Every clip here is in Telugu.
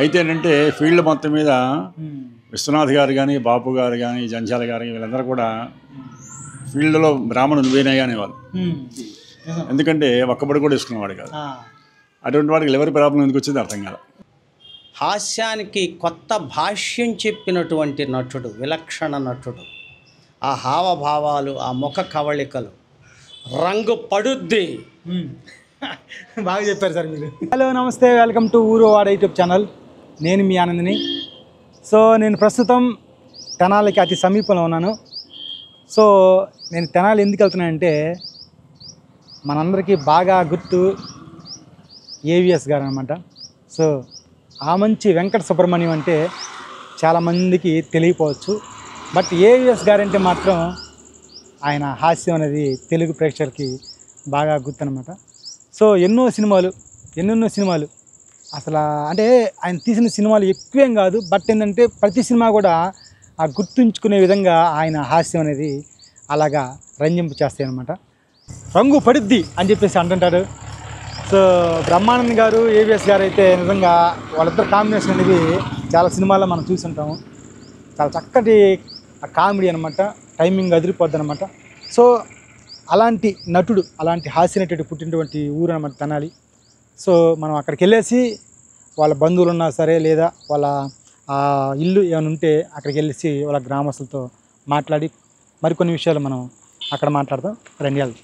అయితే ఏంటంటే ఫీల్డ్ మొత్తం మీద విశ్వనాథ్ గారు కానీ, బాపు గారు కానీ, జంజాల గారు వీళ్ళందరూ కూడా ఫీల్డ్లో బ్రాహ్మణులు నువ్వేనయ్యా అనేవాళ్ళు. ఎందుకంటే ఒక్కబడి కూడా ఇసుకునేవాడు కాదు. అటువంటి వాడికి లివర్ ప్రాబ్లం ఎందుకు వచ్చింది అర్థం కాదు. హాస్యానికి కొత్త భాష్యం చెప్పినటువంటి నటుడు, విలక్షణ నటుడు. ఆ హావభావాలు, ఆ ముఖ కవళికలు, రంగు పడుద్ది. బాగా చెప్పారు సార్ మీరు. హలో, నమస్తే, వెల్కమ్ టు ఊరు వాడ యూట్యూబ్ ఛానల్. నేను మీ ఆనందిని. సో నేను ప్రస్తుతం తెనాలికి అతి సమీపంలో ఉన్నాను. సో నేను తెనాలి ఎందుకు వెళ్తున్నానంటే మనందరికీ బాగా గుర్తు ఏవిఎస్ గారు అనమాట. సో ఆ మంచి వెంకట సుబ్రహ్మణ్యం అంటే చాలామందికి తెలియకపోవచ్చు, బట్ ఏవిఎస్ గారు అంటే మాత్రం ఆయన హాస్యం అనేది తెలుగు ప్రేక్షకులకి బాగా గుర్తు అనమాట. సో ఎన్నెన్నో సినిమాలు అసలు అంటే ఆయన తీసిన సినిమాలు ఎక్కువేం కాదు, బట్ ఏంటంటే ప్రతి సినిమా కూడా ఆ గుర్తుంచుకునే విధంగా ఆయన హాస్యం అనేది అలాగా రంజింపు చేస్తాయి అనమాట. రంగు పడుద్ది అని చెప్పేసి అంటుంటారు. సో బ్రహ్మానంద్ గారు, ఏవిఎస్ గారు అయితే నిజంగా వాళ్ళిద్దరు కాంబినేషన్ అనేది చాలా సినిమాల్లో మనం చూసుంటాము. చాలా చక్కటి కామెడీ అనమాట, టైమింగ్ అదిరిపోద్ది అనమాట. సో అలాంటి నటుడు, అలాంటి హాస్య నటుడు పుట్టినటువంటి ఊరు అనమాట తెనాలి. సో మనం అక్కడికి వెళ్ళేసి వాళ్ళ బంధువులు ఉన్నా సరే, లేదా వాళ్ళ ఇల్లు ఏమైనా ఉంటే అక్కడికి వెళ్ళేసి వాళ్ళ గ్రామస్తులతో మాట్లాడి మరికొన్ని విషయాలు మనం అక్కడ మాట్లాడతాం. రండి వెళ్దాం.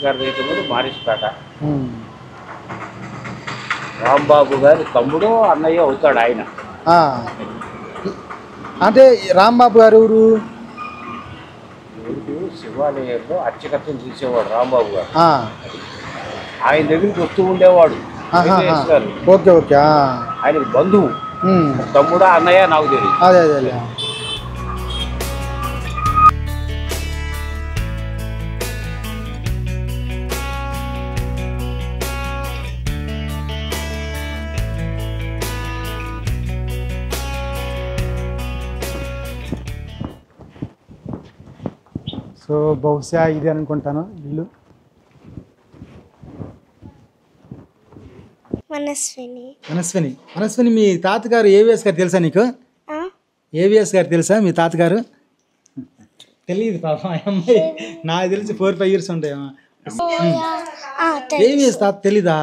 గారి రైతు మారిస్పేట. రాంబాబు గారి తమ్ముడు అన్నయ్య అవుతాడు ఆయన. అంటే రాంబాబు గారు ఊరు శివాలయంలో అర్చకత్వం చేసేవాడు రాంబాబు గారు. ఆయన దగ్గరికి వస్తూ ఉండేవాడు. Okay okay. ఆయనకు బంధువు, తమ్ముడా అన్నయ్య నాకు తెలియదు. అదే అదే. సో బహుశా ఇది అనుకుంటాను ఇల్లు. మనస్విని మీ తాతగారు ఏవిఎస్ గారు తెలుసా నీకు? ఏవిఎస్ గారు తెలుసా మీ తాతగారు? తెలియదు పాపం అమ్మాయి, నాకు తెలిసి 4-5 years ఉంటాయి. ఏవిఎస్ తాత తెలీదా?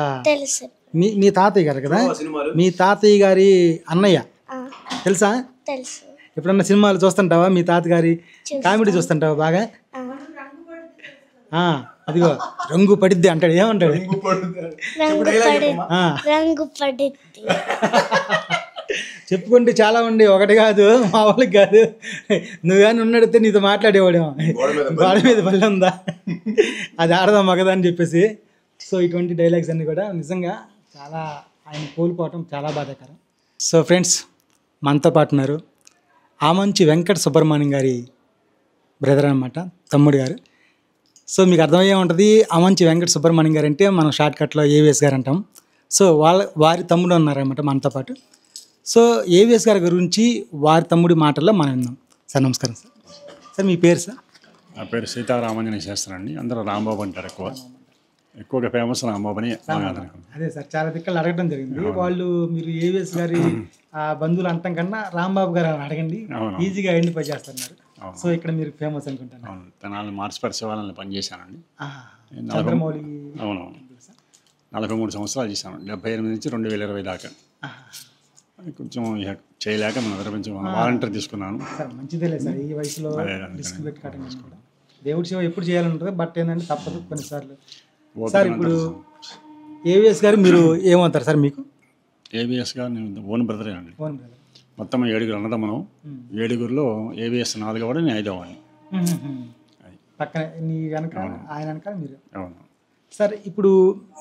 మీ తాతయ్య గారు కదా, మీ తాతయ్య గారి అన్నయ్య తెలుసా? ఎప్పుడన్నా సినిమాలు చూస్తుంటావా? మీ తాతగారి కామెడీ చూస్తుంటావా బాగా? అదిగో రంగు పడిద్ది అంటాడు. ఏమంటాడు? చెప్పుకుంటే చాలా ఉండి, ఒకటి కాదు, మా వాళ్ళకి కాదు. నువ్వు కానీ ఉన్నడితే నీతో మాట్లాడేవాడేమో. గోడ మీద బల్ల ఉందా, అది ఆడదాం మగదా అని చెప్పేసి. సో ఇటువంటి డైలాగ్స్ అన్నీ కూడా నిజంగా చాలా ఆయన కోల్పోవటం చాలా బాధాకరం. సో ఫ్రెండ్స్, మనతో పాటు ఉన్నారు ఆ మంచి వెంకట సుబ్రహ్మణ్యం గారి బ్రదర్ అనమాట, తమ్ముడు గారు. సో మీకు అర్థమయ్యే ఉంటుంది, ఆ మంచి వెంకట సుబ్రహ్మణ్యం గారు అంటే మనం షార్ట్కట్లో ఏవిఎస్ గారు అంటాం. సో వారి తమ్ముడు ఉన్నారన్నమాట మనతో పాటు. సో ఏవిఎస్ గారి గురించి వారి తమ్ముడి మాటల్లో మనం విన్నాం. సార్ నమస్కారం. సార్ మీ పేరు? సార్ నా పేరు సీతారామాంజనేయ శాస్త్రి అండి. అందరూ రాంబాబు అంటారు. ఎక్కువగా ఫేమస్ రాంబాబు అని. అదే సార్, చాలా దిక్కలు అడగడం జరిగింది. వాళ్ళు మీరు ఏవిఎస్ గారి బంధువులు అంటాం కన్నా రాంబాబు గారు అడగండి, ఈజీగా ఐడెంటిఫై చేస్తున్నారు. సో ఇక్కడ మీరు ఫేమస్ అనుకుంటాను. తెనాలి మార్చిపేట శివాలయంలో పనిచేశానండి. అవును, 43 సంవత్సరాలు చేశాను. 78 నుంచి 2020 దాకా. కొంచెం చేయలేక మనం విరమించి వాలంటీర్ తీసుకున్నాను. సార్ మంచిదేలే సార్, ఈ వయసులో రిస్క్ పెట్టుకోవడం దేవుడి సేవ ఎప్పుడు చేయాలంటుంది, బట్ ఏంటంటే తప్పదు కొన్నిసార్లు. సార్ ఇప్పుడు ఏవిఎస్ గారు మీరు ఏమవుతారు సార్ మీకు? ఏబిఎస్గా నేను ఓన్ బ్రదరే అండి. Own brother. మొత్తం 7 అన్నదమ్ములం. 7లో ఏబిఎస్ 4వాడు, నేను 5వాడిని. పక్కన నీ వెనక ఆయన వెనక మీరు. అవును. సార్ ఇప్పుడు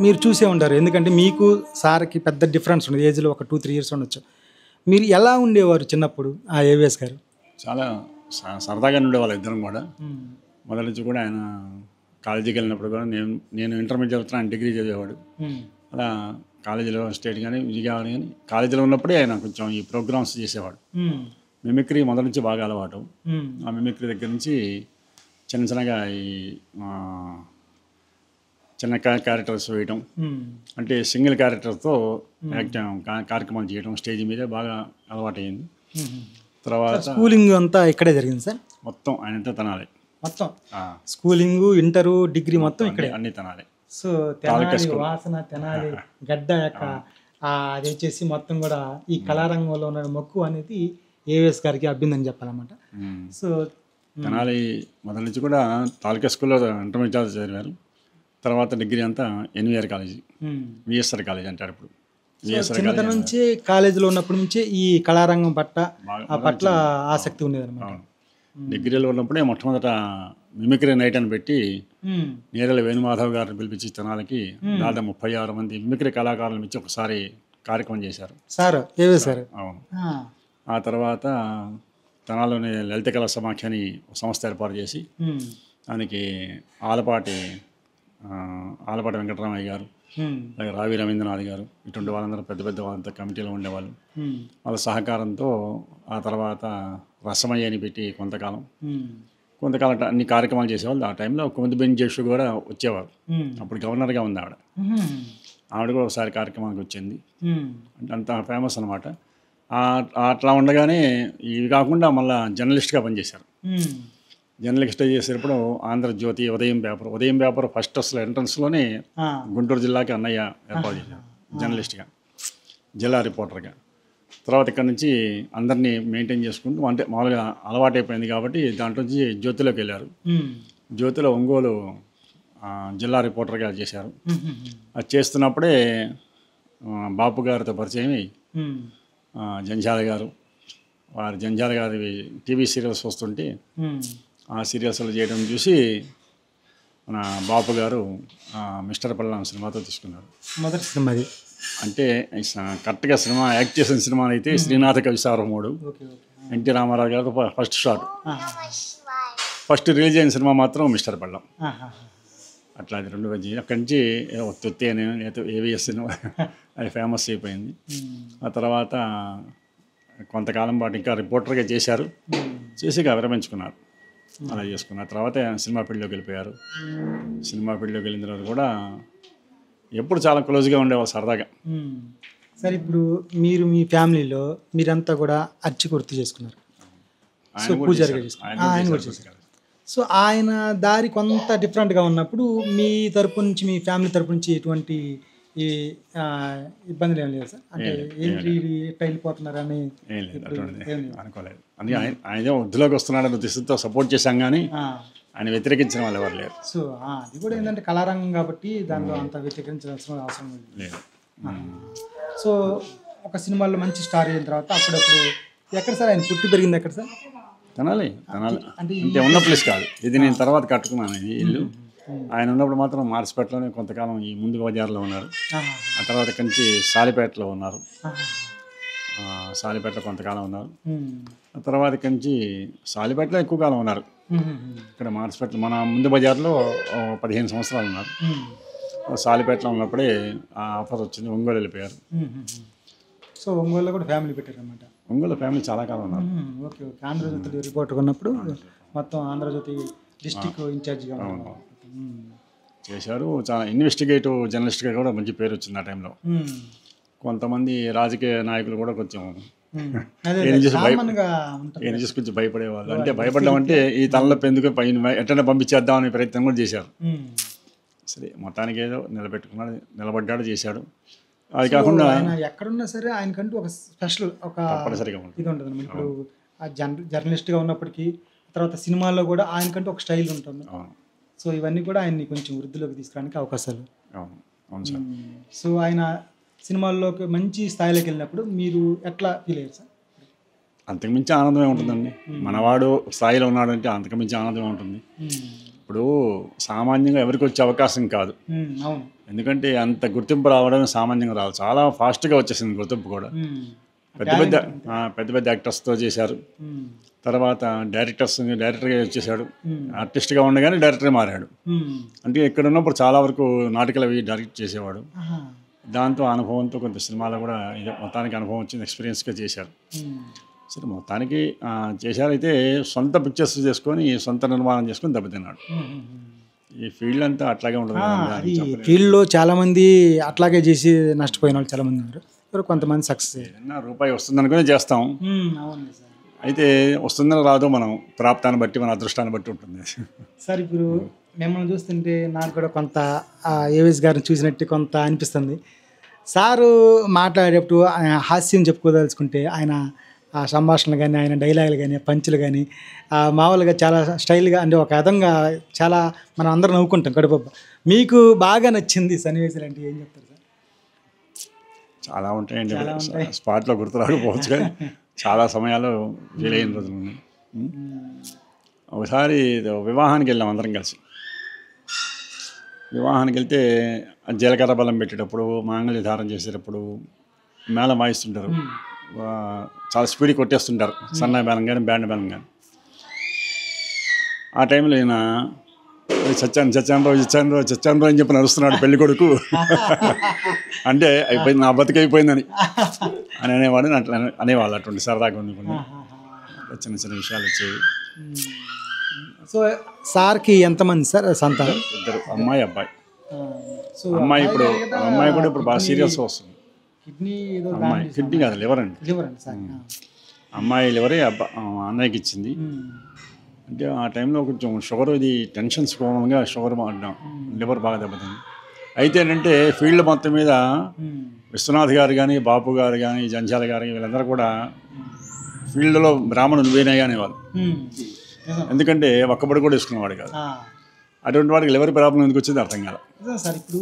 మీరు చూసే ఉంటారు, ఎందుకంటే మీకు సార్కి పెద్ద డిఫరెన్స్ ఉండదు, ఏజ్లో ఒక 2-3 ఇయర్స్ ఉండొచ్చు. మీరు ఎలా ఉండేవారు చిన్నప్పుడు ఆ ఏవిఎస్ గారు? చాలా సరదాగా ఉండేవాళ్ళు ఇద్దరం కూడా. మొదటి నుంచి కూడా ఆయన కాలేజీకి వెళ్ళినప్పుడు కూడా నేను ఇంటర్మీడియట్ చదువుతున్నా, ఆయన డిగ్రీ చదివేవాడు. అలా కాలేజీలో స్టేట్ కానీ విజయవాడ కానీ కాలేజీలో ఉన్నప్పుడే ఆయన కొంచెం ఈ ప్రోగ్రామ్స్ చేసేవాడు. మిమిక్రీ మొదటి నుంచి బాగా అలవాటు. ఆ మిమిక్రీ దగ్గర నుంచి చిన్నగా ఈ చిన్న క్యారెక్టర్స్ వేయటం, అంటే సింగిల్ క్యారెక్టర్తో కార్యక్రమాలు చేయడం స్టేజ్ మీదే బాగా అలవాటైంది. తర్వాత స్కూలింగ్ అంతా ఇక్కడే జరిగింది సార్? మొత్తం ఆయనంతా తనాలి. మొత్తం స్కూలింగ్, ఇంటరు, డిగ్రీ మొత్తం ఇక్కడే అన్ని తనాలి. సో తెనాలి వాసన, తెనాలి గడ్డ యొక్క అది వచ్చేసి మొత్తం కూడా ఈ కళారంగంలో ఉన్న మొక్కు అనేది ఏవిఎస్ గారికి అబ్బిందని చెప్పాలన్నమాట. సో తెనాలి మొదటి నుంచి కూడా తాలూకా స్కూల్లో ఇంటర్మీడియట్ చదివారు. తర్వాత డిగ్రీ అంతా ఎన్విఆర్ కాలేజీ, విఎస్ఆర్ కాలేజ్ అంటారు ఇప్పుడు. చిన్నతనం నుంచి కాలేజీలో ఉన్నప్పటి నుంచే ఈ కళారంగం పట్ల ఆసక్తి ఉండేది అనమాట. డిగ్రీలో ఉన్నప్పుడే మొట్టమొదట మిమిక్రీ నైట్ అని పెట్టి నేరల వేణుమాధవ్ గారిని పిలిపించి తెనాలకి దాదాపు 36 మంది మిమిక్రీ కళాకారులను ఇచ్చి ఒకసారి కార్యక్రమం చేశారు సార్ ఏవే సార్. అవును. ఆ తర్వాత తెనాల్లోని లలిత కళా సమాఖ్య అని ఒక సంస్థ ఏర్పాటు చేసి దానికి ఆలపాటి వెంకటరామయ్య గారు, అలాగే రావి రవీంద్రనాథ్ గారు, ఇటువంటి వాళ్ళందరూ పెద్ద పెద్ద వాళ్ళంతా కమిటీలో ఉండేవాళ్ళు. వాళ్ళ సహకారంతో ఆ తర్వాత రసమయ్య అని పెట్టి కొంతకాలం అన్ని కార్యక్రమాలు చేసేవాళ్ళు. ఆ టైంలో కుముదిబెన్ జేషు కూడా వచ్చేవారు. అప్పుడు గవర్నర్గా ఉంది ఆవిడ కూడా ఒకసారి కార్యక్రమానికి వచ్చింది. అంటే అంత ఫేమస్ అనమాట. అట్లా ఉండగానే ఇవి కాకుండా మళ్ళీ జర్నలిస్ట్గా పనిచేశారు. జర్నలిస్ట్ చేసేటప్పుడు ఆంధ్రజ్యోతి, ఉదయం పేపర్ ఫస్ట్ అసలు ఎంట్రన్స్లోనే గుంటూరు జిల్లాకి అన్నయ్య ఏర్పాటు చేశారు జర్నలిస్ట్గా, జిల్లా రిపోర్టర్గా. తర్వాత ఇక్కడ నుంచి అందరినీ మెయింటైన్ చేసుకుంటూ, అంటే మామూలుగా అలవాటైపోయింది కాబట్టి దాంట్లో నుంచి జ్యోతిలోకి వెళ్ళారు. జ్యోతిలో ఒంగోలు జిల్లా రిపోర్టర్గా చేశారు. అది చేస్తున్నప్పుడే బాపు గారితో పరిచయం జంజాల గారు, జంజాల గారి టీవీ సీరియల్స్ వస్తుంటే ఆ సీరియల్స్లో చేయడం చూసి మన బాపు గారు మిస్టర్ పల్లం సినిమాతో తీసుకున్నారు. మొదటి సినిమా అంటే కరెక్ట్గా సినిమా యాక్ట్ చేసిన సినిమా అయితే శ్రీనాథ కవి సార్వభౌముడు, ఎన్టీ రామారావు గారు ఫస్ట్ షాట్. ఫస్ట్ రిలీజ్ అయిన సినిమా మాత్రం మిస్టర్ పల్లం. అట్లా అది 2 వచ్చి అక్కడి నుంచి తొత్తి అని ఏవిఎస్ సినిమా అది ఫేమస్ అయిపోయింది. ఆ తర్వాత కొంతకాలం పాటు ఇంకా రిపోర్టర్గా చేశారు, చేసి విరమించుకున్నారు. అలా చేసుకున్నారు. తర్వాత సినిమా ఫీల్డ్లోకి వెళ్ళిపోయారు. సినిమా ఫీల్డ్లోకి వెళ్ళిన తర్వాత కూడా ఎప్పుడు చాలా క్లోజ్గా ఉండేవాళ్ళు సరదాగా. సరే, ఇప్పుడు మీరు మీ ఫ్యామిలీలో మీరంతా కూడా అర్చక వృత్తి చేసుకున్నారు, సో పూజారిగా చేసుకున్నారు, ఆయన కూడా చేశారు. సో ఆయన దారి కొంత డిఫరెంట్గా ఉన్నప్పుడు మీ తరపు నుంచి, మీ ఫ్యామిలీ తరపు నుంచి ఎటువంటి ఈ ఇబ్బందులు ఏం లేదు సార్? అంటే ఏంటి ఎట్లా వెళ్ళిపోతున్నారని అనుకోలేదు. అని ఆయన వృద్ధిలోకి వస్తున్నాడని ఉద్దేశంతో సపోర్ట్ చేశాం, కానీ ఆయన వ్యతిరేకించిన వాళ్ళు ఎవరు లేరు. సో అది కూడా ఏంటంటే కళారంగం కాబట్టి దానిలో అంత వ్యతిరేకించాల్సిన అవసరం లేదు. సో ఒక సినిమాలో మంచి స్టార్ అయిన తర్వాత అప్పుడప్పుడు ఎక్కడ సార్ ఆయన పుట్టి పెరిగింది ఎక్కడ సార్? తెనాలి అంటే ఉన్న ప్లేస్ కాదు ఇది, నేను తర్వాత కట్టుకున్నాను ఈ ఇల్లు. ఆయన ఉన్నప్పుడు మాత్రం మార్చిపేటలోనే కొంతకాలం ఈ ముందు బజార్లో ఉన్నారు. ఆ తర్వాత కంచి సాలిపేటలో ఉన్నారు, సాలిపేటలో కొంతకాలం ఉన్నారు. ఆ తర్వాత కంచి సాలిపేటలో ఎక్కువ కాలం ఉన్నారు. ఇక్కడ మార్చిపేటలో మన ముందు బజార్లో 15 సంవత్సరాలు ఉన్నారు. సాలిపేటలో ఉన్నప్పుడే ఆ ఆఫర్ వచ్చింది, ఒంగోలు వెళ్ళిపోయారు. సో ఒంగోలులో కూడా ఫ్యామిలీ పెట్టారన్నమాట. ఒంగోలు ఫ్యామిలీ చాలా కాలం ఉన్నారు. Okay okay. ఆంధ్రజ్యోతి రిపోర్టర్ ఉన్నప్పుడు మొత్తం ఆంధ్రజ్యోతి డిస్ట్రిక్ట్ ఇన్ఛార్జిగా చేశారు. చాలా ఇన్వెస్టిగేటివ్ జర్నలిస్ట్గా కూడా మంచి పేరు వచ్చింది ఆ టైంలో. కొంతమంది రాజకీయ నాయకులు కూడా కొంచెం కొంచెం భయపడేవాళ్ళు. అంటే భయపడడం అంటే ఈ తలనొప్పి ఎందుకు పైన ఎట్టనే పంపించేద్దామనే ప్రయత్నం కూడా చేశారు. సరే మొత్తానికి ఏదో నిలబడ్డాడు, చేశాడు. అది కాకుండా ఎక్కడున్నా సరే ఆయనకంటూ ఒక స్పెషల్ ఒక తప్పనిసరిగా ఇది ఉంటుంది. ఇప్పుడు జర్నలిస్ట్గా ఉన్నప్పటికీ తర్వాత సినిమాల్లో కూడా ఆయనకంటూ ఒక స్టైల్ ఉంటుంది. సో ఇవన్నీ కూడా ఆయన్ని కొంచెం వృద్ధిలోకి తీసుకురావడానికి అవకాశాలు. అవును సార్. సో ఆయన సినిమాల్లోకి మంచి స్థాయిలోకి వెళ్ళినప్పుడు మీరు ఎట్లా ఫీల్ అయ్యారు సార్? అంతకుమించి ఆనందమే ఉంటుందండి. మనవాడు స్థాయిలో ఉన్నాడంటే అంతకుమించి ఆనందమే ఉంటుంది. ఇప్పుడు సామాన్యంగా ఎవరికి వచ్చే అవకాశం కాదు, అవును. ఎందుకంటే అంత గుర్తింపు రావడం సామాన్యంగా రాదు, చాలా ఫాస్ట్గా వచ్చేసింది గుర్తింపు కూడా. పెద్ద పెద్ద యాక్టర్స్తో చేశారు, తర్వాత డైరెక్టర్గా వచ్చేసాడు, ఆర్టిస్ట్గా ఉండగానే డైరెక్టర్ మారాడు. అంటే ఇక్కడ ఉన్నప్పుడు చాలా వరకు నాటకాలు అవి డైరెక్ట్ చేసేవాడు. దాంతో అనుభవంతో కొంత సినిమాలో కూడా మొత్తానికి అనుభవం వచ్చింది, ఎక్స్పీరియన్స్గా చేశారు. సరే మొత్తానికి చేశారైతే సొంత పిక్చర్స్ చేసుకొని సొంత నిర్మాణం చేసుకొని దెబ్బతిన్నాడు. ఈ ఫీల్డ్ అంతా అట్లాగే ఉంటుంది. ఫీల్డ్లో చాలామంది అట్లాగే చేసి నష్టపోయిన వాళ్ళు చాలామంది ఉన్నారు, కొంతమంది సక్సెస్. ఏదైనా రూపాయి వస్తుందనుకునే చేస్తాం, అయితే వస్తుందని రాదు, మనం ప్రాప్తాన్ని బట్టి మన అదృష్టాన్ని బట్టి ఉంటుంది. సార్ ఇప్పుడు మిమ్మల్ని చూస్తుంటే నాకు కూడా కొంత ఏవిఎస్ గారిని చూసినట్టు కొంత అనిపిస్తుంది. సారు మాట్లాడేటప్పుడు హాస్యం చెప్పుకోదలుచుకుంటే ఆయన ఆ సంభాషణలు కానీ, ఆయన డైలాగులు కానీ, పంచులు కానీ మామూలుగా చాలా స్టైల్గా, అంటే ఒక విధంగా చాలా మనం అందరం నవ్వుకుంటాం కడుపు. మీకు బాగా నచ్చింది సన్నివేశాలు అంటే ఏం చెప్తారు సార్? చాలా ఉంటాయండి, స్పాట్లో గుర్తు రాకపోవచ్చు కానీ చాలా సమయాలు ఫీల్ అయిన రోజులు ఉన్నాయి. ఒకసారి వివాహానికి వెళ్ళాం అందరం కలిసి. వివాహానికి వెళ్తే జీలకర్ర బెల్లం పెట్టేటప్పుడు, మాంగళ్య ధారణ చేసేటప్పుడు మేళం వాయిస్తుంటారు, చాలా స్పీడ్ కొట్టేస్తుంటారు, సన్నాయి బేలం కానీ బ్యాండ్ బేలం కానీ. ఆ టైంలో ఈయన చచ్చాను అని చెప్పి నడుస్తున్నాడు పెళ్లి కొడుకు. అంటే అయిపోయింది, నా బతుకు అయిపోయిందని అని అనేవాడు. అట్లా అనేవాళ్ళు అటువంటి సరదాగా కొన్ని చిన్న చిన్న విషయాలు వచ్చేవి. సో సార్కి ఎంతమంది సార్ సంతానం? ఇద్దరు, అమ్మాయి అబ్బాయి. అమ్మాయి కూడా ఇప్పుడు బాగా సీరియల్స్ వస్తుంది. అమ్మాయి కిడ్నీ కాదు, లివర్ అండి. అమ్మాయి లివరే అన్నయ్యకి ఇచ్చింది. అంటే ఆ టైంలో కొంచెం షుగర్, ఇది టెన్షన్స్ కోణంగా షుగర్ లివర్ బాగా దెబ్బతింది. అయితే ఏంటంటే ఫీల్డ్ మొత్తం మీద విశ్వనాథ్ గారు కానీ, బాపు గారు కానీ, జంజాల గారు వీళ్ళందరూ కూడా ఫీల్డ్లో బ్రాహ్మణులు నువ్వేనయ్యా అనేవాళ్ళు. ఎందుకంటే ఒక్కబడి కూడా వేసుకునేవాడు కాదు. అటువంటి వాడికి లివర్ ప్రాబ్లం ఎందుకు వచ్చింది అర్థం కాదు సార్. ఇప్పుడు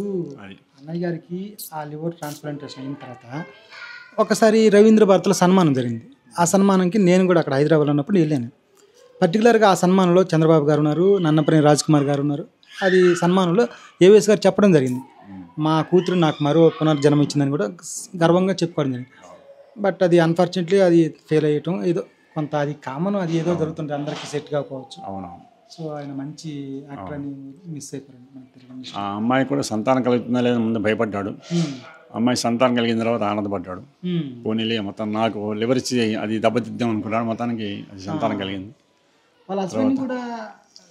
అన్నయ్య గారికి ఆ లివర్ ట్రాన్స్ప్లాంటేషన్ అయిన తర్వాత ఒకసారి రవీంద్ర భారతిలో సన్మానం జరిగింది. ఆ సన్మానంకి నేను కూడా అక్కడ హైదరాబాద్లో ఉన్నప్పుడు వెళ్ళాను. పర్టికులర్గా ఆ సన్మానంలో చంద్రబాబు గారు ఉన్నారు, నన్నపనేని రాజ్ కుమార్ గారు ఉన్నారు. అది సన్మానంలో ఏవిఎస్ గారు చెప్పడం జరిగింది, మా కూతురు నాకు మరో పునర్జన్మ ఇచ్చిందని కూడా గర్వంగా చెప్పుకోవడం జరిగింది. బట్ అది అన్ఫార్చునేట్లీ అది ఫెయిల్ అయ్యటం ఏదో కొంత, అది కామన్, అది ఏదో జరుగుతుంది, అందరికీ సెట్ కాకపోవచ్చు. అవునవును. సో ఆయన మంచి యాక్టర్ అని మిస్ అయిపోయాడు. ఆ అమ్మాయి కూడా సంతానం కలుగుతుందా లేదా ముందు భయపడ్డాడు. అమ్మాయి సంతానం కలిగిన తర్వాత ఆనందపడ్డాడు. పోనీలే మొత్తం నాకు లివర్ ఇచ్చి అది దెబ్బతిద్దాం అనుకున్నాడు, మొత్తానికి అది సంతానం కలిగింది.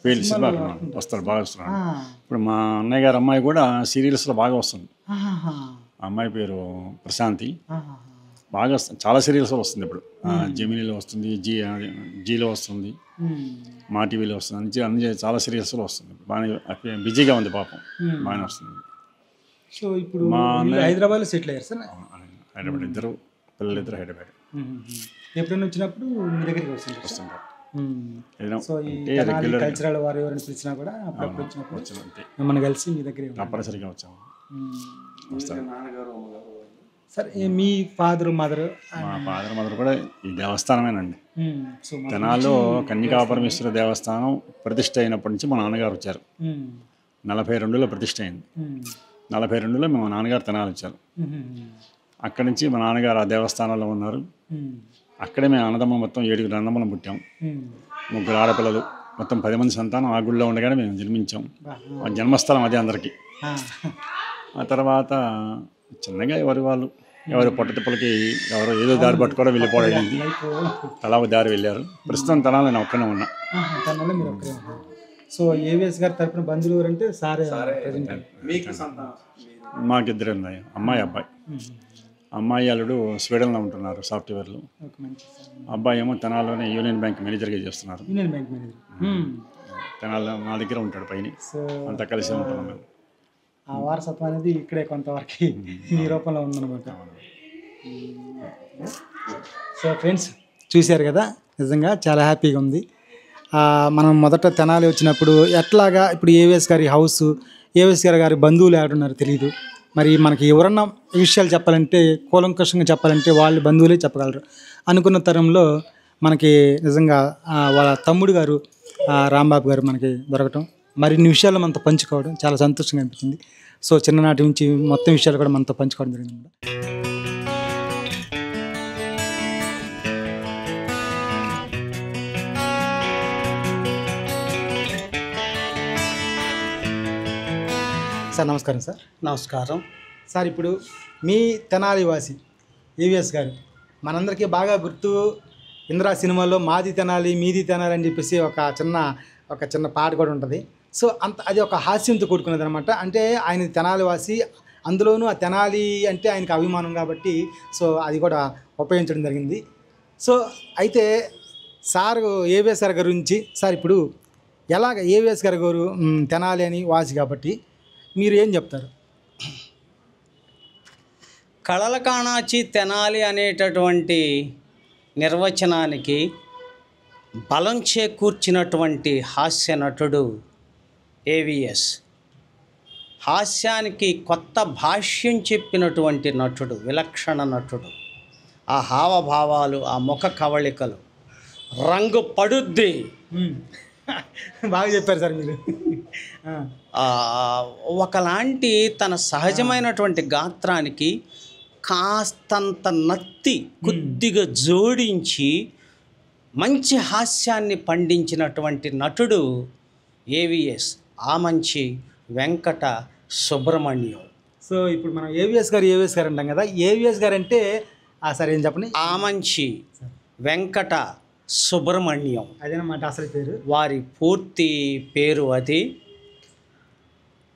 ఫీల్డ్ సినిమా వస్తాడు, బాగా వస్తున్నాడు. ఇప్పుడు మా అన్నయ్య గారు అమ్మాయి కూడా సీరియల్స్లో బాగా వస్తుంది. అమ్మాయి పేరు ప్రశాంతి, బాగా వస్తుంది, చాలా సీరియల్స్లో వస్తుంది. ఇప్పుడు జెమినీలో వస్తుంది, జీలో వస్తుంది, మా టీవీలో వస్తుంది, అన్ని చాలా సీరియల్స్లో వస్తుంది. బాగా బిజీగా ఉంది పాపం, బాగానే వస్తుంది. సో ఇప్పుడు మా హైదరాబాద్లో సెటిల్ అయ్యారు సార్? హైదరాబాద్, ఇద్దరు పిల్లలు, ఇద్దరు హైదరాబాద్. ఎప్పుడైనా వచ్చినప్పుడు మీ దగ్గరికి వస్తుంటారు. సో ఈ కల్చరల్ వారు ఎవరైనా పిలిచినా కూడా అప్పుడప్పుడు వచ్చినప్పుడు మిమ్మల్ని కలిసి మీ దగ్గర తప్పనిసరిగా వచ్చాము. సార్ మీ ఫాదర్ మదర్? మా ఫాదర్ మదర్ కూడా ఈ దేవస్థానమేనండి. తెనాల్లో కన్యకాపరమేశ్వర దేవస్థానం ప్రతిష్ఠ అయినప్పటి నుంచి మా నాన్నగారు వచ్చారు. 42లో ప్రతిష్ఠ అయింది. 42లో మా నాన్నగారు తెనాలి వచ్చారు. అక్కడి నుంచి మా నాన్నగారు ఆ దేవస్థానంలో ఉన్నారు. అక్కడే మేము అన్నదమ్ములు మొత్తం 7 అన్నదమ్ములం పుట్టాం. 3 ఆడపిల్లలు, మొత్తం 10 మంది సంతానం ఆ గుడిలో ఉండగానే మేము జన్మించాం. ఆ జన్మస్థలం అదే అందరికీ. ఆ తర్వాత చిన్నగా ఎవరి పొట్టతిప్పలకి ఎవరో ఏదో దారి పట్టుకోవడం వెళ్ళిపోవడం, తలా దారి వెళ్ళారు. ప్రస్తుతం తనాలు నేను ఒక్కనే ఉన్నా. సో ఏవిఎస్ గారి తరపున బంధువులు అంటే సారే? మాకిద్దరు ఉన్నాయి, అమ్మాయి అబ్బాయి. అమ్మాయి అల్లుడు స్వీడన్లో ఉంటున్నారు సాఫ్ట్వేర్లు. అబ్బాయి ఏమో తెనాల్లోనే యూనియన్ బ్యాంక్ మేనేజర్గా చేస్తున్నారు. తెనాల్లో నా దగ్గర ఉంటాడు పైన, అంతా కలిసి ఉంటున్నాం మేము. ఆ వారసత్వం అనేది ఇక్కడే కొంతవరకు ఈ రూపంలో ఉందన్నమాట. సో ఫ్రెండ్స్ చూశారు కదా, నిజంగా చాలా హ్యాపీగా ఉంది. మనం మొదట తెనాలి వచ్చినప్పుడు ఎట్లాగా ఇప్పుడు ఏవిఎస్ గారి హౌస్, ఏవిఎస్ గారి బంధువులు ఎవరున్నారో తెలియదు. మరి మనకి ఎవరన్నా ఈ విషయాలు చెప్పాలంటే కూలంకషంగా చెప్పాలంటే వాళ్ళ బంధువులే చెప్పగలరు అనుకున్న తరంలో మనకి నిజంగా వాళ్ళ తమ్ముడు గారు రాంబాబు గారు మనకి దొరకటం మరిన్ని విషయాలు మనతో పంచుకోవడం చాలా సంతోషంగా అనిపించింది. సో చిన్ననాటి నుంచి మొత్తం విషయాలు కూడా మనతో పంచుకోవడం జరిగింది. సార్ నమస్కారం. సార్ నమస్కారం సార్. ఇప్పుడు మీ తెనాలి వాసి ఏవిఎస్ గారు మనందరికీ బాగా గుర్తు. ఇంద్రా సినిమాలో మాది తెనాలి మీది తెనాలి అని చెప్పేసి ఒక చిన్న పాట కూడా ఉంటుంది. సో అది ఒక హాస్యంతో కూడుకున్నది అనమాట. అంటే ఆయన తెనాలి వాసి, అందులోనూ ఆ తెనాలి అంటే ఆయనకు అభిమానం కాబట్టి సో అది కూడా ఉపయోగించడం జరిగింది. సో అయితే సార్ ఏవిఎస్ గారి గురించి సార్ ఇప్పుడు ఎలాగ ఏవిఎస్ గారు తెనాలి అని వాసి కాబట్టి మీరు ఏం చెప్తారు? కళల కాణాచి తెనాలి అనేటటువంటి నిర్వచనానికి బలం చేకూర్చినటువంటి హాస్య నటుడు ఏవిఎస్. హాస్యానికి కొత్త భాష్యం చెప్పినటువంటి నటుడు, విలక్షణ నటుడు. ఆ హావభావాలు, ఆ ముఖ కవళికలు, రంగు పడుద్ది. బాగా చెప్పారు సార్ మీరు. ఒకలాంటి తన సహజమైనటువంటి గాత్రానికి కాస్తంత నత్తి కొద్దిగా జోడించి మంచి హాస్యాన్ని పండించినటువంటి నటుడు ఏవిఎస్ ఆమంచి వెంకట సుబ్రహ్మణ్యం. సో ఇప్పుడు మనం ఏవిఎస్ గారు అంటాం కదా. ఏవిఎస్ గారు అంటే సరే ఏం చెప్పండి. ఆమంచి వెంకట సుబ్రహ్మణ్యం అదేనమాట అసలు పేరు. వారి పూర్తి పేరు అది.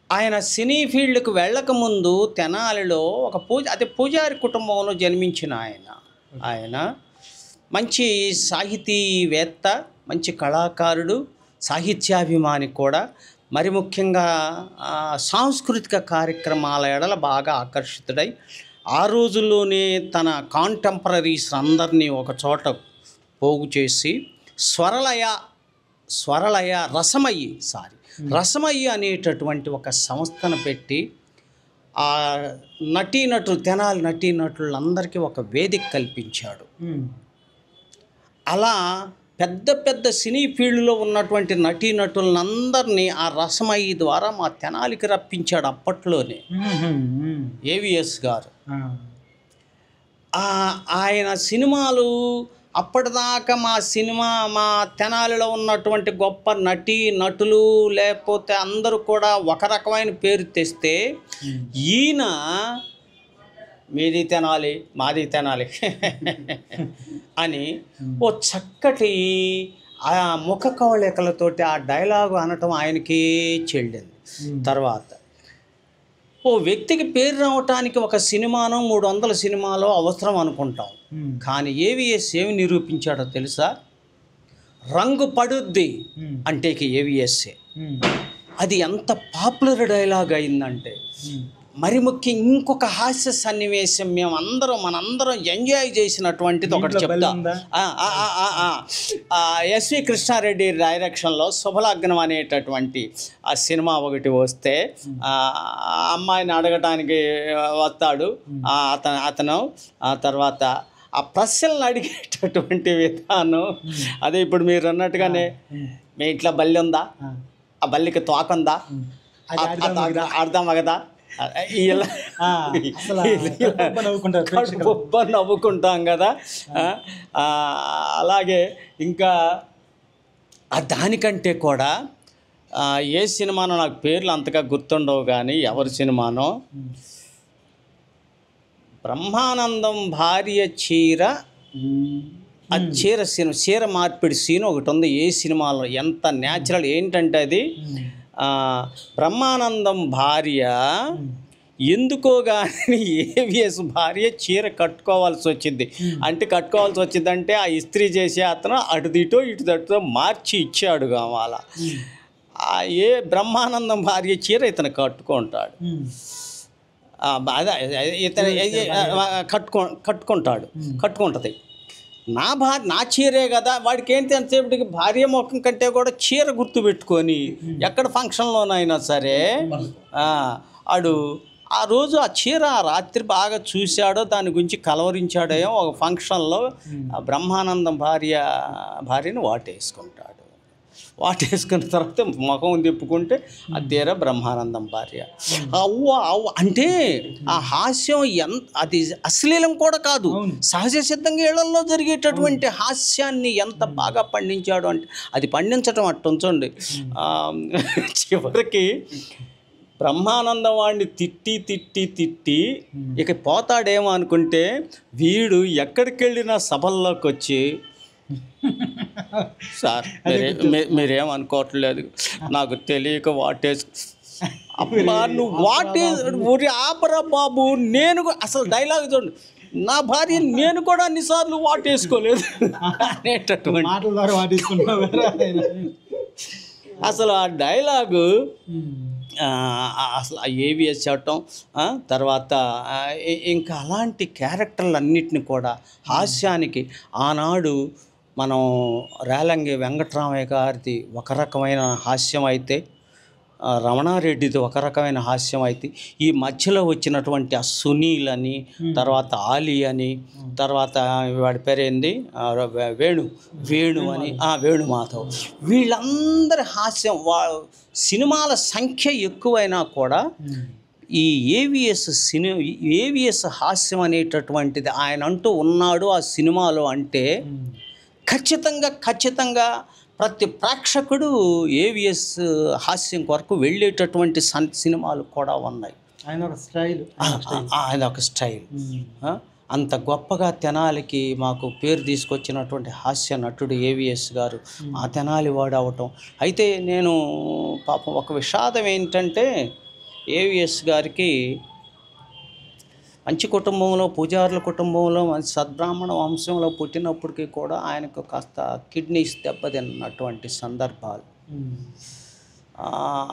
ఆయన సినీ ఫీల్డ్కు వెళ్ళకముందు తెనాలిలో ఒక పూజారి కుటుంబంలో జన్మించిన ఆయన మంచి సాహితీవేత్త, మంచి కళాకారుడు, సాహిత్యాభిమాని కూడా. మరి ముఖ్యంగా సాంస్కృతిక కార్యక్రమాల ఎడల బాగా ఆకర్షితుడై ఆ రోజుల్లోనే తన కాంటెంపరీస్ అందరినీ ఒక చోట పోగు చేసి స్వరలయ రసమయ్యి అనేటటువంటి ఒక సంస్థను పెట్టి ఆ తెనాలి నటీనటులందరికీ ఒక వేదిక కల్పించాడు. అలా పెద్ద సినీ ఫీల్డ్లో ఉన్నటువంటి నటీనటులందరినీ ఆ రసమయ్యి ద్వారా మా తెనాలికి రప్పించాడు అప్పట్లోనే ఏవిఎస్ గారు. ఆయన సినిమాలు అప్పటిదాకా మా తెనాలిలో ఉన్నటువంటి గొప్ప నటులు లేకపోతే అందరూ కూడా ఒక రకమైన పేరు తెస్తే ఈయన మీది తెనాలి మాది తెనాలి అని ఓ చక్కటి ఆ ముఖ కవళికలతోటి ఆ డైలాగు అనటం ఆయనకి చెల్లింది. తర్వాత ఓ వ్యక్తికి పేరు రావటానికి ఒక సినిమానో 300 సినిమాలో అవసరం అనుకుంటాం. కానీ ఏవిఎస్ ఏమి నిరూపించాడో తెలుసా? రంగు పడుద్ది అంటే ఏవిఎస్ఏ. అది ఎంత పాపులర్ డైలాగ్ అయిందంటే మరి ముఖ్యం ఇంకొక హాస్య సన్నివేశం మనందరం ఎంజాయ్ చేసినటువంటిది ఒకటి చెప్తా. ఎస్వి కృష్ణారెడ్డి డైరెక్షన్లో శుభలగ్నం అనేటటువంటి ఆ సినిమా ఒకటి వస్తే అమ్మాయిని అడగటానికి వస్తాడు అతను. ఆ తర్వాత ఆ ప్రశ్నలను అడిగేటటువంటి విధానం అదే ఇప్పుడు మీరు అన్నట్టుగానే మీ ఇంట్లో బల్లి ఉందా, ఆ బల్లికి తోకుందా, ఆడదాం కదా, నవ్వుకుంటాం కదా. అలాగే ఇంకా దానికంటే కూడా ఏ సినిమానో నాకు పేర్లు అంతగా గుర్తుండవు కానీ ఎవరి సినిమానో బ్రహ్మానందం భార్య చీర చీర మార్పిడి సీన్ ఒకటి ఉంది ఏ సినిమాలో. ఎంత న్యాచురల్ ఏంటంటే అది బ్రహ్మానందం భార్య ఎందుకో కానీ ఏవిఎస్ భార్య చీర కట్టుకోవాల్సి వచ్చింది. అంటే ఆ ఇస్త్రీ చేసే అతను అటుదిటో ఇటుదటో మార్చి ఇచ్చాడు కావాలా. ఏ బ్రహ్మానందం భార్య చీర ఇతను కట్టుకుంటాడు, ఇతను కట్టుకుంటుంది. నా చీరే కదా, వాడికి ఏంటి అంతసేపటికి భార్య ముఖం కంటే కూడా చీర గుర్తు పెట్టుకొని ఎక్కడ ఫంక్షన్లోనైనా సరే ఆడు ఆ రోజు ఆ చీర ఆ రాత్రి బాగా చూశాడో దాని గురించి కలవరించాడో ఒక ఫంక్షన్లో ఆ బ్రహ్మానందం భార్యని వాటేసుకుంటాడు. వాటేసుకున్న తర్వాత ముఖం తిప్పుకుంటే అది తీరా బ్రహ్మానందం భార్య. అవ్వ అంటే ఆ హాస్యం అది అశ్లీలం కూడా కాదు, సహజ సిద్ధంగా ఇళ్లలో జరిగేటటువంటి హాస్యాన్ని ఎంత బాగా పండించాడు అంటే అది పండించడం అట్టుంచండి. చివరికి బ్రహ్మానందం వాడిని తిట్టి ఇక పోతాడేమో అనుకుంటే వీడు ఎక్కడికి వెళ్ళినా సభల్లోకి వచ్చి, సార్ మీరేమనుకోవట్లేదు, నాకు తెలియక అబ్బా నువ్వు ఆపరా బాబు, నేను అసలు డైలాగ్ చూడండి, నా భార్య నేను కూడా అన్నిసార్లు వాటేసుకోలేదు అనేటటువంటి అసలు ఆ డైలాగు అసలు ఏవిఎస్ చెప్పటం, తర్వాత ఇంకా అలాంటి క్యారెక్టర్లన్నిటిని కూడా హాస్యానికి ఆనాడు మనం రేలంగి వెంకటరామయ్య గారిది ఒక రకమైన హాస్యం అయితే, రమణారెడ్డిది ఒక రకమైన హాస్యం అయితే, ఈ మధ్యలో వచ్చినటువంటి ఆ సునీల్ అని, తర్వాత ఆలీ అని, తర్వాత వాడి పేరేంది వేణు అని, వేణుమాధవ్, వీళ్ళందరి హాస్యం సినిమాల సంఖ్య ఎక్కువైనా కూడా ఈ ఏవిఎస్ హాస్యం అనేటటువంటిది ఆయన అంటూ ఉన్నాడు ఆ సినిమాలో అంటే ఖచ్చితంగా ప్రతి ప్రేక్షకుడు ఏవిఎస్ హాస్యం కొరకు వెళ్ళేటటువంటి సినిమాలు కూడా ఉన్నాయి. ఆయన ఒక స్టైల్ అంత గొప్పగా తెనాలికి మాకు పేరు తీసుకొచ్చినటువంటి హాస్య నటుడు ఏవిఎస్ గారు ఆ తెనాలి వాడు అవటం. అయితే నేను పాపం ఒక విషాదం ఏంటంటే ఏవిఎస్ గారికి మంచి కుటుంబంలో, పూజారుల కుటుంబంలో, మంచి సద్బ్రాహ్మణ వంశంలో పుట్టినప్పటికీ కూడా ఆయనకు కాస్త కిడ్నీస్ దెబ్బతిన్నటువంటి సందర్భాలు.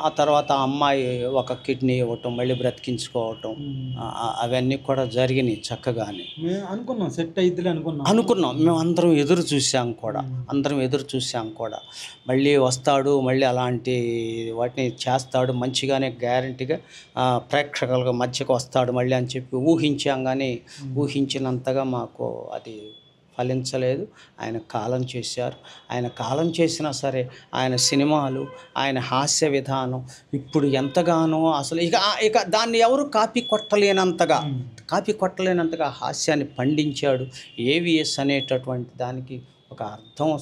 ఆ తర్వాత అమ్మాయి ఒక కిడ్నీ ఇవ్వటం, మళ్ళీ బ్రతికించుకోవటం, అవన్నీ కూడా జరిగినాయి చక్కగానే. అనుకున్నాం సెట్ అయిద్దిలే అనుకున్నాం మేము అందరం ఎదురు చూసాం కూడా మళ్ళీ వస్తాడు, మళ్ళీ అలాంటి వాటిని చేస్తాడు, మంచిగానే గ్యారంటీగా ప్రేక్షకుల మధ్యకు వస్తాడు మళ్ళీ అని చెప్పి ఊహించాం. కానీ ఊహించినంతగా మాకు అది ఫలించలేదు. ఆయన కాలం చేశారు. ఆయన కాలం చేసినా సరే ఆయన సినిమాలు, ఆయన హాస్య విధానం ఇప్పుడు ఎంతగానో అసలు ఇక దాన్ని ఎవరు కాపీ కొట్టలేనంతగా హాస్యాన్ని పండించాడు. ఏవిఎస్ అనేటటువంటి దానికి ఒక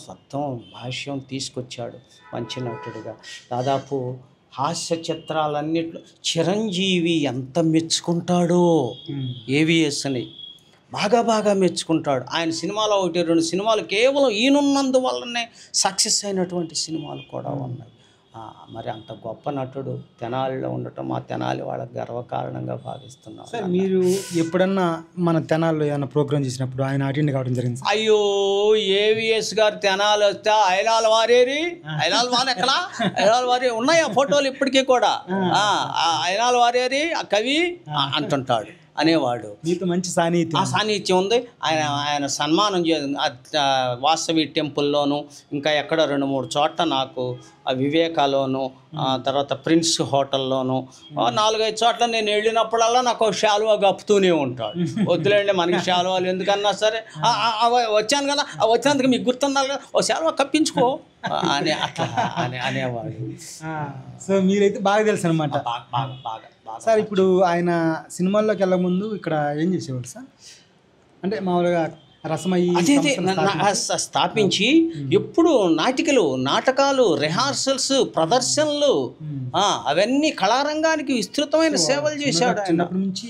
సత్వం భాష్యం తీసుకొచ్చాడు మంచి నటుడిగా. దాదాపు హాస్య చిత్రాలన్నిట్లో చిరంజీవి ఎంత మెచ్చుకుంటాడో ఏవిఎస్ని బాగా మెచ్చుకుంటాడు. ఆయన సినిమాలో 1-2 సినిమాలు కేవలం ఈయనున్నందువల్లనే సక్సెస్ అయినటువంటి సినిమాలు కూడా ఉన్నాయి. మరి అంత గొప్ప నటుడు తెనాలిలో ఉండటం మా తెనాలి వాళ్ళకి గర్వకారణంగా భావిస్తున్నాం. సార్ మీరు ఎప్పుడన్నా మన తెనాలిలో ఏమైనా ప్రోగ్రామ్ చేసినప్పుడు ఆయన అటెండ్ కావడం జరిగింది? అయ్యో ఏవిఎస్ గారు తెనాలి వస్తే ఐలాల్ వారి ఎక్కడ ఐలాల్ వారి ఉన్నాయా ఫోటోలు ఇప్పటికీ కూడా, ఐలాల్ వారి ఆ కవి అంటుంటాడు అనేవాడు. మీతో మంచి సాన్నిహిత్యం ఉంది. ఆయన సన్మానం వాసవి టెంపుల్లోను, ఇంకా ఎక్కడ 2-3 చోట్ల నాకు వివేకాలోను, తర్వాత ప్రిన్స్ హోటల్లోను, 4-5 చోట్ల నేను వెళ్ళినప్పుడల్లా నాకు శాలువా కప్పుతూనే ఉంటాడు. వద్దులేండి మనకి శాలువాలు ఎందుకన్నా సరే, వచ్చాను కదా, వచ్చినందుకు మీకు గుర్తున్నారు కదా, ఓ శాలువా కప్పించుకో అని అట్లా అనేవాడు. సో మీరైతే బాగా తెలుసు అనమాట. బాగా సార్ ఇప్పుడు ఆయన సినిమాల్లోకి వెళ్ళకముందు ఇక్కడ ఏం చేసేవాడు సార్? అంటే మామూలుగా స్థాపించి ఎప్పుడు నాటకాలు, రిహార్సల్స్, ప్రదర్శనలు, అవన్నీ కళారంగానికి విస్తృతమైన సేవలు చేశాడు. చిన్నప్పటి నుంచి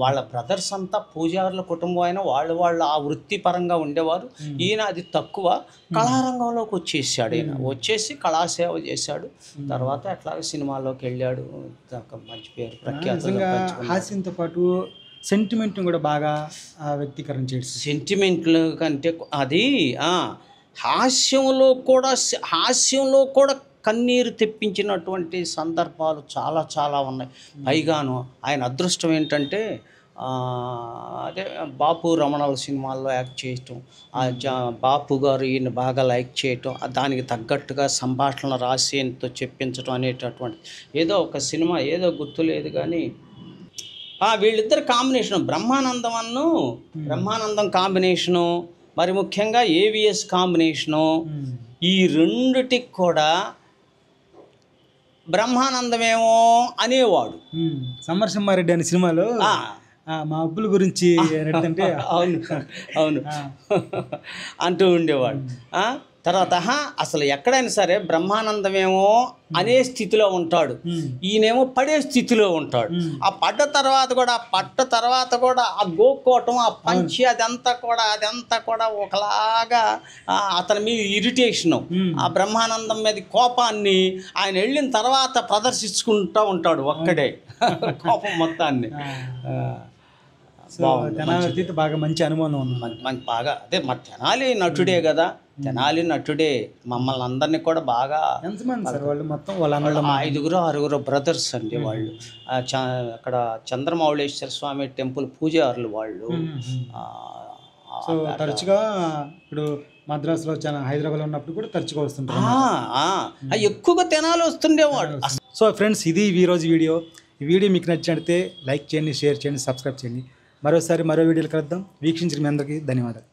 వాళ్ళ బ్రదర్స్ అంతా పూజారుల కుటుంబం అయినా వాళ్ళు ఆ వృత్తిపరంగా ఉండేవారు. ఈయన అది తక్కువ కళారంగంలోకి వచ్చేసాడు. ఈయన వచ్చేసి కళాసేవ చేశాడు. తర్వాత అట్లాగే సినిమాల్లోకి వెళ్ళాడు. మంచి పేరు ప్రఖ్యాతులు. హాస్యంతో పాటు సెంటిమెంట్ కూడా బాగా వ్యక్తీకరణ చేయడం. సెంటిమెంట్లు కంటే అది హాస్యంలో కూడా కన్నీరు తెప్పించినటువంటి సందర్భాలు చాలా ఉన్నాయి. పైగాను ఆయన అదృష్టం ఏంటంటే అదే బాపు రమణాల సినిమాల్లో యాక్ట్ చేయటం, బాపు గారు ఈయన బాగా లైక్ చేయటం, దానికి తగ్గట్టుగా సంభాషణ రాసేంతో చెప్పించడం అనేటటువంటి ఏదో ఒక సినిమా ఏదో గుర్తులేదు కానీ వీళ్ళిద్దరు కాంబినేషను బ్రహ్మానందం కాంబినేషను, మరి ముఖ్యంగా ఏవిఎస్ కాంబినేషను, ఈ రెండిటికి కూడా బ్రహ్మానందమేమో అనేవాడు. సమరసింహారెడ్డి అనే సినిమాలో మా అబ్బుల గురించి అంటే అవును అంటూ ఉండేవాడు. తర్వాత అసలు ఎక్కడైనా సరే బ్రహ్మానందమేమో అనే స్థితిలో ఉంటాడు, ఈయనేమో పడే స్థితిలో ఉంటాడు. ఆ పట్ట తర్వాత కూడా ఆ గోక్కోవటం, ఆ పంచి అదంతా కూడా ఒకలాగా అతని మీద ఇరిటేషను, ఆ బ్రహ్మానందం మీద కోపాన్ని ఆయన వెళ్ళిన తర్వాత ప్రదర్శించుకుంటూ ఉంటాడు ఒక్కడే కోపం మొత్తాన్ని. బాగా మంచి అనుభవం ఉంది. బాగా అదే మా తెనాలి నటుడే కదా, తెనాలి నటుడే మమ్మల్ని అందరినీ కూడా బాగా వాళ్ళు మొత్తం వాళ్ళ 5-6 బ్రదర్స్ అండి వాళ్ళు. అక్కడ చంద్రమౌళేశ్వర స్వామి టెంపుల్ పూజారులు వాళ్ళు. సో తరచుగా ఇప్పుడు మద్రాసులో హైదరాబాద్లో ఉన్నప్పుడు కూడా తరచుగా వస్తుంటారు, ఎక్కువగా తెనాలి వస్తుండేవాడు. సో ఫ్రెండ్స్, ఇది ఈరోజు వీడియో. ఈ వీడియో మీకు నచ్చినట్లయితే లైక్ చేయండి, షేర్ చేయండి, సబ్స్క్రైబ్ చేయండి. మరో వీడియోలు కలుద్దాం. వీక్షించిన మీ అందరికీ ధన్యవాదాలు.